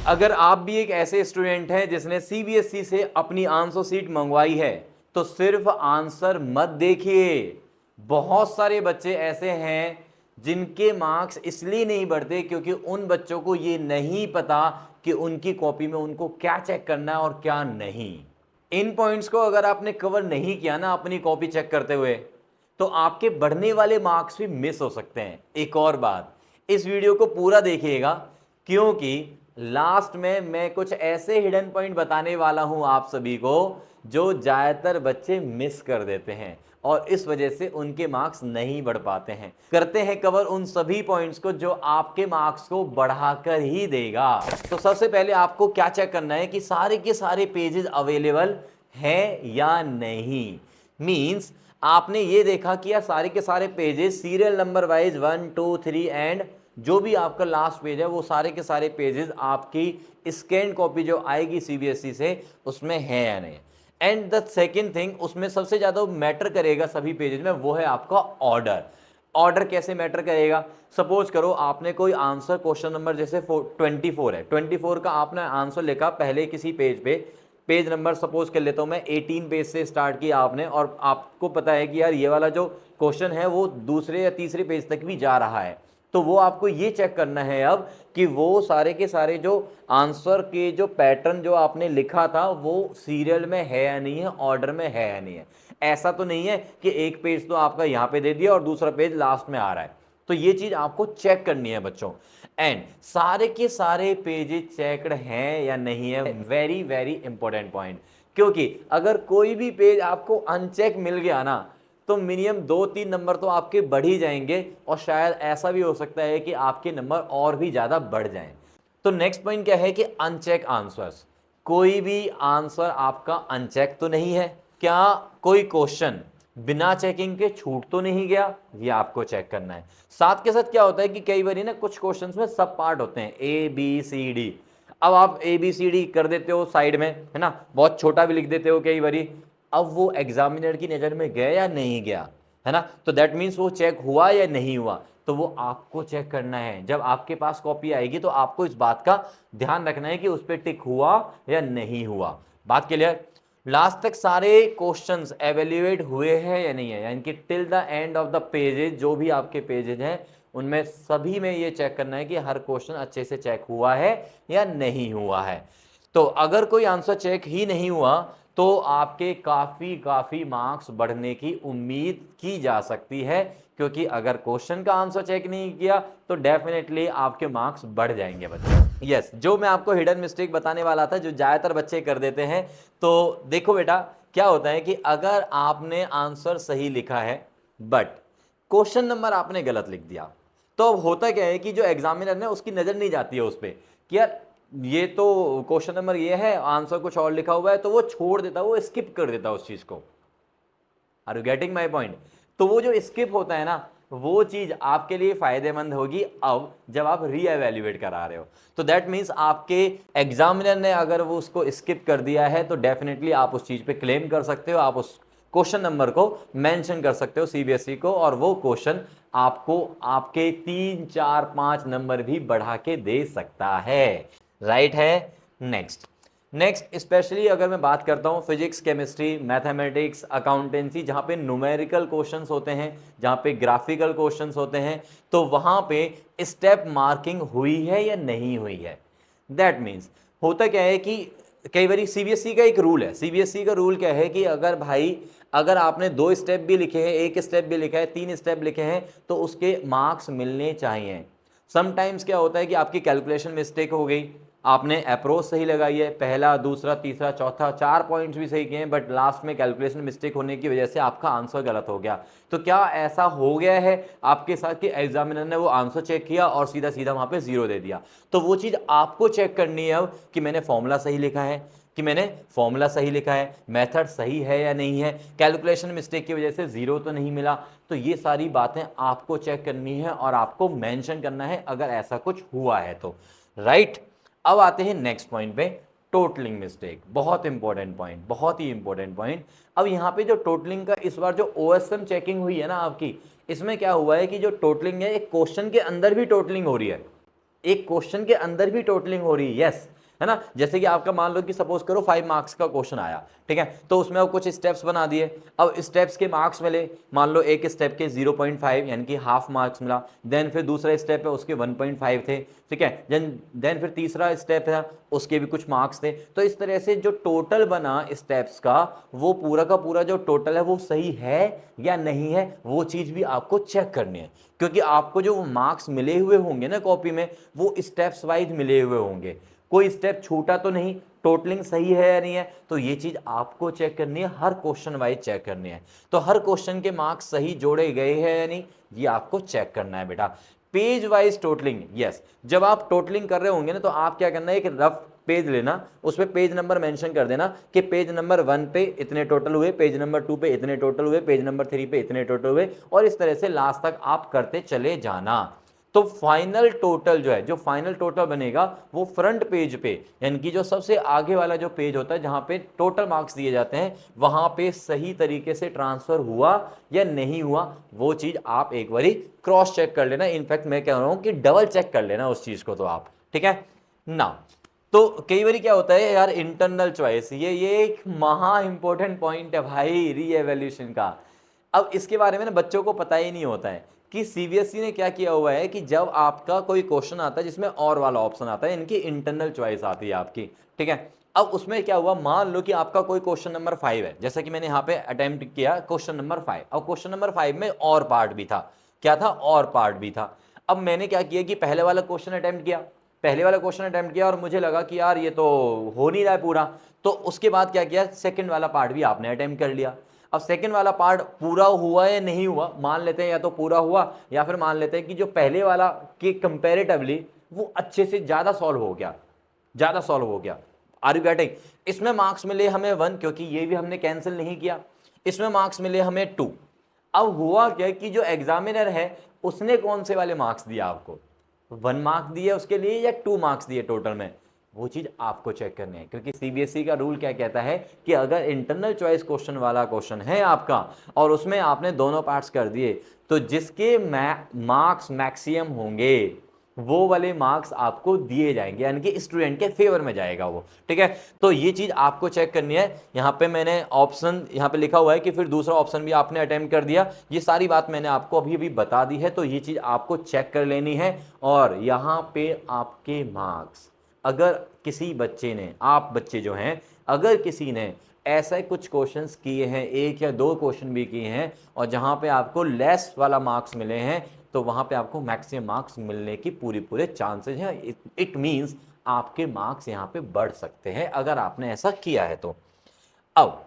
अगर आप भी एक ऐसे स्टूडेंट हैं जिसने सीबीएसई से अपनी आंसर सीट मंगवाई है तो सिर्फ आंसर मत देखिए। बहुत सारे बच्चे ऐसे हैं जिनके मार्क्स इसलिए नहीं बढ़ते क्योंकि उन बच्चों को ये नहीं पता कि उनकी कॉपी में उनको क्या चेक करना है और क्या नहीं। इन पॉइंट्स को अगर आपने कवर नहीं किया ना अपनी कॉपी चेक करते हुए तो आपके बढ़ने वाले मार्क्स भी मिस हो सकते हैं। एक और बात, इस वीडियो को पूरा देखिएगा क्योंकि लास्ट में मैं कुछ ऐसे हिडन पॉइंट बताने वाला हूं आप सभी को जो ज्यादातर बच्चे मिस कर देते हैं और इस वजह से उनके मार्क्स नहीं बढ़ पाते हैं। करते हैं कवर उन सभी पॉइंट्स को जो आपके मार्क्स को बढ़ाकर ही देगा। तो सबसे पहले आपको क्या चेक करना है कि सारे के सारे पेजेस अवेलेबल हैं या नहीं। मींस आपने ये देखा कि यार सारे के सारे pages serial number wise 1 2 3 and जो भी आपका लास्ट पेज है वो सारे के सारे पेजेस आपकी स्कैन कॉपी जो आएगी सीबीएसई से उसमें है या नहीं। एंड द सेकेंड थिंग, उसमें सबसे ज्यादा मैटर करेगा सभी पेजेस में, वो है आपका ऑर्डर। ऑर्डर कैसे मैटर करेगा? सपोज करो आपने कोई आंसर क्वेश्चन नंबर जैसे 24 है, 24 का आपने आंसर लिखा पहले किसी पेज पे, पेज नंबर सपोज कर लेता हूं मैं 18 पेज से स्टार्ट किया आपने और आपको पता है कि यार ये वाला जो क्वेश्चन है वो दूसरे या तीसरे पेज तक भी जा रहा है, तो वो आपको ये चेक करना है अब कि वो सारे के सारे जो आंसर के जो पैटर्न जो आपने लिखा था वो सीरियल में है या नहीं है, ऑर्डर में है या नहीं है। ऐसा तो नहीं है कि एक पेज तो आपका यहां पे दे दिया और दूसरा पेज लास्ट में आ रहा है। तो ये चीज आपको चेक करनी है बच्चों। एंड सारे के सारे पेजेस चेक्ड हैं या नहीं है, वेरी वेरी इंपॉर्टेंट पॉइंट। क्योंकि अगर कोई भी पेज आपको अनचेक मिल गया ना तो मिनिमम 2-3 नंबर तो आपके बढ़ ही जाएंगे और शायद ऐसा भी हो सकता है कि आपके नंबर और भी ज्यादा बढ़ जाएं। तो नेक्स्ट पॉइंट क्या है कि अनचेक आंसर्स। कोई भी आंसर आपका अनचेक तो नहीं है। क्या कोई क्वेश्चन बिना चेकिंग के छूट तो नहीं गया, ये आपको चेक करना है। साथ के साथ क्या होता है कि कई बार ना कुछ क्वेश्चंस में सब पार्ट होते हैं ए बी सी डी। अब आप ए बी सी डी कर देते हो साइड में, है ना, बहुत छोटा भी लिख देते हो कई बारी। अब वो एग्जामिनर की नजर में गया या नहीं गया, है ना, तो दैट मीन्स वो चेक हुआ या नहीं हुआ, तो वो आपको चेक करना है। जब आपके पास कॉपी आएगी तो आपको इस बात का ध्यान रखना है कि उस पर टिक हुआ या नहीं हुआ। बात क्लियर? लास्ट तक सारे क्वेश्चंस एवेल्युएट हुए हैं या नहीं है, यानी कि till the end of the pages जो भी आपके पेजेस हैं उनमें सभी में ये चेक करना है कि हर क्वेश्चन अच्छे से चेक हुआ है या नहीं हुआ है। तो अगर कोई आंसर चेक ही नहीं हुआ तो आपके काफी काफी मार्क्स बढ़ने की उम्मीद की जा सकती है, क्योंकि अगर क्वेश्चन का आंसर चेक नहीं किया तो डेफिनेटली आपके मार्क्स बढ़ जाएंगे बच्चे। यस, जो मैं आपको हिडन मिस्टेक बताने वाला था जो ज्यादातर बच्चे कर देते हैं, तो देखो बेटा क्या होता है कि अगर आपने आंसर सही लिखा है बट क्वेश्चन नंबर आपने गलत लिख दिया, तो अब होता क्या है कि जो एग्जामिनर है उसकी नजर नहीं जाती है उस पर कि यार ये तो क्वेश्चन नंबर ये है, आंसर कुछ और लिखा हुआ है, तो वो छोड़ देता है, वो स्किप कर देता है उस चीज को। Are you getting my point? तो वो जो स्किप होता है ना वो चीज आपके लिए फायदेमंद होगी अब जब आप रीएवैल्यूएट करा रहे हो। तो दैट मीन्स आपके एग्जामिनर ने अगर वो उसको स्किप कर दिया है तो डेफिनेटली आप उस चीज पे क्लेम कर सकते हो, आप उस क्वेश्चन नंबर को मेंशन कर सकते हो सीबीएसई को, और वो क्वेश्चन आपको आपके 3 4 5 नंबर भी बढ़ा के दे सकता है। राइट है? नेक्स्ट नेक्स्ट स्पेशली अगर मैं बात करता हूँ फिजिक्स, केमिस्ट्री, मैथमेटिक्स, अकाउंटेंसी, जहाँ पे न्यूमेरिकल क्वेश्चंस होते हैं, जहाँ पे ग्राफिकल क्वेश्चंस होते हैं, तो वहाँ पे स्टेप मार्किंग हुई है या नहीं हुई है। दैट मीन्स होता क्या है कि कई बार सीबीएसई का एक रूल है, सीबीएसई का रूल क्या है कि अगर भाई अगर आपने 2 स्टेप भी लिखे हैं, 1 स्टेप भी लिखा है, 3 स्टेप लिखे हैं तो उसके मार्क्स मिलने चाहिए। समटाइम्स क्या होता है कि आपकी कैलकुलेशन मिस्टेक हो गई, आपने अप्रोच सही लगाई है, पहला दूसरा तीसरा चौथा 4 पॉइंट्स भी सही किए हैं, बट लास्ट में कैलकुलेशन मिस्टेक होने की वजह से आपका आंसर गलत हो गया। तो क्या ऐसा हो गया है आपके साथ कि एग्जामिनर ने वो आंसर चेक किया और सीधा सीधा वहां पे 0 दे दिया? तो वो चीज आपको चेक करनी है अब कि मैंने फॉर्मूला सही लिखा है, कि मैंने फॉर्मूला सही लिखा है, मेथड सही है या नहीं है, कैलकुलेशन मिस्टेक की वजह से 0 तो नहीं मिला। तो ये सारी बातें आपको चेक करनी है और आपको मेंशन करना है अगर ऐसा कुछ हुआ है तो। राइट? अब आते हैं नेक्स्ट पॉइंट पे, टोटलिंग मिस्टेक। बहुत इंपॉर्टेंट पॉइंट, बहुत ही इंपॉर्टेंट पॉइंट। अब यहाँ पे जो टोटलिंग का इस बार जो ओएसएम चेकिंग हुई है ना आपकी, इसमें क्या हुआ है कि जो टोटलिंग है एक क्वेश्चन के अंदर भी टोटलिंग हो रही है। एक क्वेश्चन के अंदर भी टोटलिंग हो रही है, यस, है ना। जैसे कि आपका मान लो कि सपोज करो 5 मार्क्स का क्वेश्चन आया, ठीक है, तो उसमें कुछ स्टेप्स बना दिए, अब स्टेप्स के मार्क्स मिले, मान लो एक स्टेप के 0.5 यानी कि हाफ मार्क्स मिला, देन फिर दूसरा स्टेप है उसके 1.5 थे, ठीक है, देन फिर तीसरा स्टेप है उसके भी कुछ मार्क्स थे। तो इस तरह से जो टोटल बना स्टेप्स का, वो पूरा का पूरा जो टोटल है वो सही है या नहीं है, वो चीज भी आपको चेक करनी है, क्योंकि आपको जो मार्क्स मिले हुए होंगे ना कॉपी में, वो स्टेप्स वाइज मिले हुए होंगे, कोई स्टेप छूटा तो नहीं, टोटलिंग सही है या नहीं है, तो ये चीज आपको चेक करनी है, हर क्वेश्चन वाइज चेक करनी है। तो हर क्वेश्चन के मार्क्स सही जोड़े गए हैं या नहीं, ये आपको चेक करना है बेटा। पेज वाइज टोटलिंग, यस, जब आप टोटलिंग कर रहे होंगे ना, तो आप क्या करना है, एक रफ पेज लेना, उसमें पेज नंबर मेंशन कर देना कि पेज नंबर 1 पे इतने टोटल हुए, पेज नंबर 2 पे इतने टोटल हुए, पेज नंबर 3 पे इतने टोटल हुए, और इस तरह से लास्ट तक आप करते चले जाना। तो फाइनल टोटल जो है, जो फाइनल टोटल बनेगा वो फ्रंट पेज पे, यानी कि जो सबसे आगे वाला जो पेज होता है जहां पे टोटल मार्क्स दिए जाते हैं, वहां पे सही तरीके से ट्रांसफर हुआ या नहीं हुआ, वो चीज आप एक बारी क्रॉस चेक कर लेना। इनफैक्ट मैं कह रहा हूं कि डबल चेक कर लेना उस चीज को, तो आप ठीक है ना। तो कई बार क्या होता है यार, इंटरनल चॉइस, ये एक महा इंपॉर्टेंट पॉइंट है भाई रीएवैल्यूएशन का। अब इसके बारे में ना बच्चों को पता ही नहीं होता है कि सीबीएसई ने क्या किया हुआ है कि जब आपका कोई क्वेश्चन आता है जिसमें और वाला ऑप्शन आता है, इनकी इंटरनल चॉइस आती है आपकी, ठीक है। अब उसमें क्या हुआ, मान लो कि आपका कोई क्वेश्चन नंबर 5 है, जैसा कि मैंने यहाँ पे अटेम्प्ट किया क्वेश्चन नंबर 5। अब क्वेश्चन नंबर 5 में और पार्ट भी था, क्या था, और पार्ट भी था। अब मैंने क्या किया कि पहले वाला क्वेश्चन अटेम्प्ट किया, और मुझे लगा कि यार ये तो हो नहीं रहा है पूरा, तो उसके बाद क्या किया, सेकंड वाला पार्ट भी आपने अटेम्प्ट कर लिया। अब सेकंड वाला पार्ट पूरा हुआ या नहीं हुआ, मान लेते हैं या तो पूरा हुआ, या फिर मान लेते हैं कि जो पहले वाला के कंपैरेटिवली वो अच्छे से ज्यादा सॉल्व हो गया, आर यू गेटिंग। इसमें मार्क्स मिले हमें 1, क्योंकि ये भी हमने कैंसिल नहीं किया, इसमें मार्क्स मिले हमें 2। अब हुआ क्या कि जो एग्जामिनर है उसने कौन से वाले मार्क्स दिया आपको, 1 मार्क्स दिए उसके लिए या 2 मार्क्स दिए टोटल में, वो चीज आपको चेक करनी है। क्योंकि सीबीएसई का रूल क्या कहता है कि अगर इंटरनल चॉइस क्वेश्चन वाला क्वेश्चन है आपका और उसमें आपने दोनों पार्ट्स कर दिए, तो जिसके मार्क्स मैक्सिमम होंगे वो वाले मार्क्स आपको दिए जाएंगे, यानी कि स्टूडेंट के फेवर में जाएगा वो, ठीक है। तो ये चीज आपको चेक करनी है। यहाँ पे मैंने ऑप्शन यहाँ पे लिखा हुआ है कि फिर दूसरा ऑप्शन भी आपने अटेम्प्ट कर दिया, ये सारी बात मैंने आपको अभी बता दी है, तो ये चीज आपको चेक कर लेनी है। और यहाँ पे आपके मार्क्स, अगर किसी बच्चे ने, आप बच्चे जो हैं, अगर किसी ने ऐसे कुछ क्वेश्चंस किए हैं, 1 या 2 क्वेश्चन भी किए हैं, और जहां पे आपको लेस वाला मार्क्स मिले हैं, तो वहां पे आपको मैक्सिमम मार्क्स मिलने की पूरे चांसेस हैं। इट मींस आपके मार्क्स यहां पे बढ़ सकते हैं अगर आपने ऐसा किया है तो। अब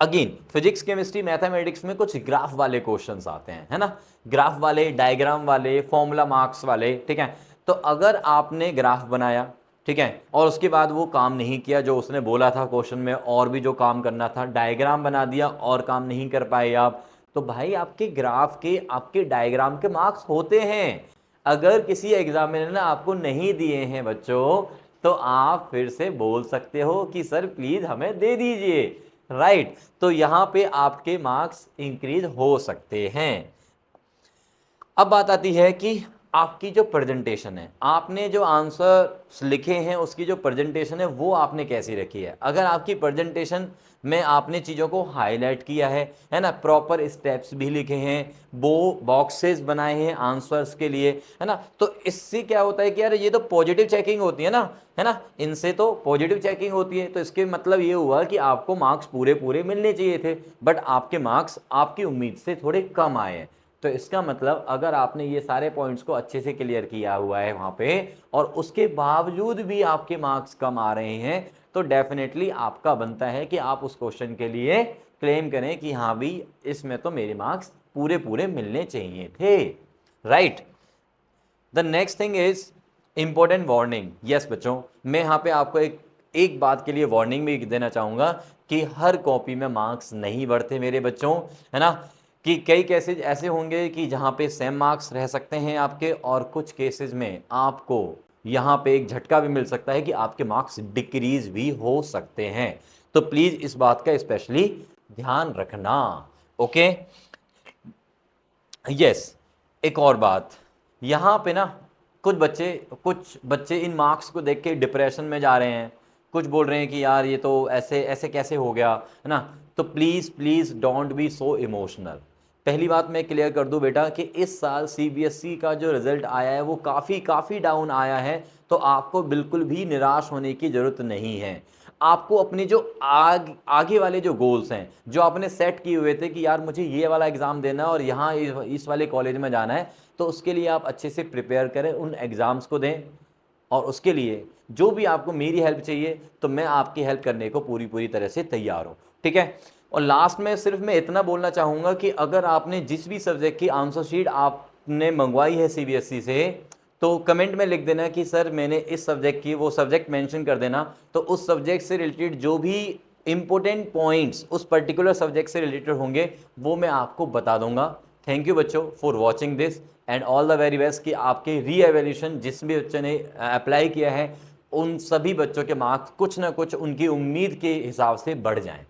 अगेन फिजिक्स, केमिस्ट्री, मैथमेटिक्स में कुछ ग्राफ वाले क्वेश्चंस आते हैं, है ना, ग्राफ वाले, डायग्राम वाले, फॉर्मूला मार्क्स वाले, ठीक है। तो अगर आपने ग्राफ बनाया, ठीक है, और उसके बाद वो काम नहीं किया जो उसने बोला था क्वेश्चन में, और भी जो काम करना था, डायग्राम बना दिया और काम नहीं कर पाए आप, तो भाई आपके ग्राफ के, आपके डायग्राम के मार्क्स होते हैं। अगर किसी एग्जामिनर ने आपको नहीं दिए हैं बच्चों, तो आप फिर से बोल सकते हो कि सर प्लीज हमें दे दीजिए, राइट। तो यहां पे आपके मार्क्स इंक्रीज हो सकते हैं। अब बात आती है कि आपकी जो प्रेजेंटेशन है, आपने जो आंसर लिखे हैं उसकी जो प्रेजेंटेशन है वो आपने कैसी रखी है। अगर आपकी प्रेजेंटेशन में आपने चीज़ों को हाईलाइट किया है ना, प्रॉपर स्टेप्स भी लिखे हैं, बॉक्सेस बनाए हैं आंसर्स के लिए, है ना, तो इससे क्या होता है कि यार ये तो पॉजिटिव चेकिंग होती है ना, इनसे तो पॉजिटिव चेकिंग होती है। तो इसके मतलब ये हुआ कि आपको मार्क्स पूरे मिलने चाहिए थे, बट आपके मार्क्स आपकी उम्मीद से थोड़े कम आए हैं। तो इसका मतलब अगर आपने ये सारे पॉइंट्स को अच्छे से क्लियर किया हुआ है वहां पे, और उसके बावजूद भी आपके मार्क्स कम आ रहे हैं, तो डेफिनेटली आपका बनता है कि आप उस क्वेश्चन के लिए क्लेम करें कि हाँ भी इसमें तो मेरे मार्क्स पूरे मिलने चाहिए थे, right. The next thing is important warning. Yes बच्चों, मैं यहाँ पे आपको एक बात के लिए वार्निंग भी देना चाहूंगा कि हर कॉपी में मार्क्स नहीं बढ़ते मेरे बच्चों, है ना, कि कई केसेज ऐसे होंगे कि जहाँ पे सेम मार्क्स रह सकते हैं आपके, और कुछ केसेज में आपको यहाँ पे एक झटका भी मिल सकता है कि आपके मार्क्स डिक्रीज भी हो सकते हैं। तो प्लीज इस बात का स्पेशली ध्यान रखना, ओके। यस, एक और बात यहाँ पे ना, कुछ बच्चे इन मार्क्स को देख के डिप्रेशन में जा रहे हैं, कुछ बोल रहे हैं कि यार ये तो ऐसे ऐसे कैसे हो गया, है ना। तो please please don't be so emotional. पहली बात मैं क्लियर कर दूं बेटा कि इस साल सीबीएसई का जो रिजल्ट आया है वो काफ़ी डाउन आया है, तो आपको बिल्कुल भी निराश होने की ज़रूरत नहीं है। आपको अपने जो आगे वाले जो गोल्स हैं, जो आपने सेट किए हुए थे कि यार मुझे ये वाला एग्ज़ाम देना है और यहाँ इस वाले कॉलेज में जाना है, तो उसके लिए आप अच्छे से प्रिपेयर करें, उन एग्ज़ाम्स को दें। और उसके लिए जो भी आपको मेरी हेल्प चाहिए तो मैं आपकी हेल्प करने को पूरी तरह से तैयार हूँ, ठीक है। और लास्ट में सिर्फ मैं इतना बोलना चाहूँगा कि अगर आपने जिस भी सब्जेक्ट की आंसर शीट आपने मंगवाई है सीबीएसई से, तो कमेंट में लिख देना कि सर मैंने इस सब्जेक्ट की, वो सब्जेक्ट मेंशन कर देना, तो उस सब्जेक्ट से रिलेटेड जो भी इंपॉर्टेंट पॉइंट्स उस पर्टिकुलर सब्जेक्ट से रिलेटेड होंगे वो मैं आपको बता दूंगा। थैंक यू बच्चों for watching this and all the very best कि आपके री एवेल्यूशन जिस भी बच्चे ने अप्लाई किया है उन सभी बच्चों के मार्क्स कुछ ना कुछ उनकी उम्मीद के हिसाब से बढ़ जाएं।